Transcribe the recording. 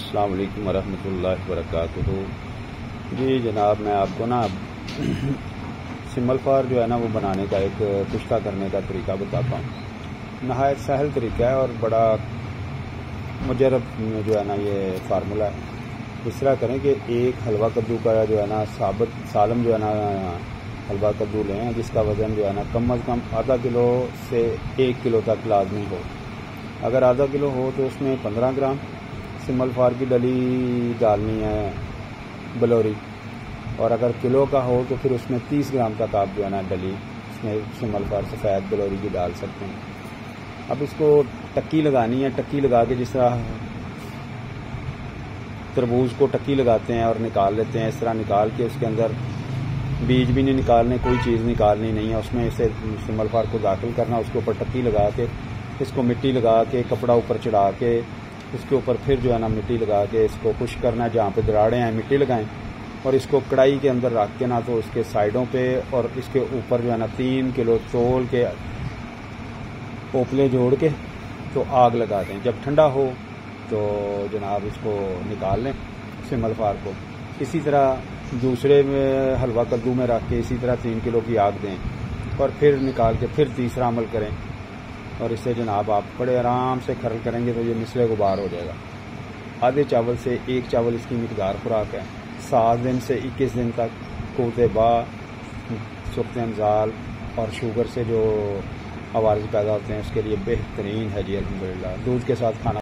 अस्सलाम वालेकुम वरहमतुल्लाहि वबरकातुहू। जी जनाब, मैं आपको ना सिमल फार जो है ना वो बनाने का एक कुश्ता करने का तरीका बताता हूँ। नहायत सहल तरीका है और बड़ा मुजरब जो है ना ये फार्मूला है। इस तरह करें कि एक हलवा कद्दू का जो है ना साबुत सालम जो है ना हलवा कद्दू लें, जिसका वज़न जो है ना कम अज़ कम आधा किलो से 1 किलो तक लाजमी हो। अगर आधा किलो हो तो उसमें 15 ग्राम सिमल फार की डली डालनी है बलौरी, और अगर किलो का हो तो फिर उसमें 30 ग्राम तक आप जो है ना डली उसमें सिमल फार सफ़ेद बलौरी की डाल सकते हैं। अब इसको टक्की लगानी है। टक्की लगा के जिस तरह तरबूज को टक्की लगाते हैं और निकाल लेते हैं, इस तरह निकाल के उसके अंदर बीज भी नहीं निकालने, कोई चीज़ निकालनी नहीं है। उसमें इसे सिमल फार को दाखिल करना, उसके ऊपर टक्की लगा के इसको मिट्टी लगा के कपड़ा ऊपर चढ़ा के इसके ऊपर फिर जो है ना मिट्टी लगा के इसको खुश करना है। जहाँ पे दराड़े हैं मिट्टी लगाएं और इसको कढ़ाई के अंदर रख के ना तो इसके साइडों पे और इसके ऊपर जो है ना 3 किलो तोल के पोपले जोड़ के तो आग लगा दें। जब ठंडा हो तो जनाब इसको निकाल लें सिमल फार को। इसी तरह दूसरे में हलवा कद्दू में रख के इसी तरह 3 किलो की आग दें और फिर निकाल के फिर तीसरा अमल करें, और इससे जनाब आप बड़े आराम से खरल करेंगे तो ये मिसले गुबार हो जाएगा। आधे चावल से 1 चावल इसकी मिकदार खुराक है। 7 दिन से 21 दिन तक कोते बा, सुर्तनजाल और शुगर से जो आवाज़ पैदा होते हैं उसके लिए बेहतरीन है जी। अल्हम्दुलिल्लाह दूध के साथ खाना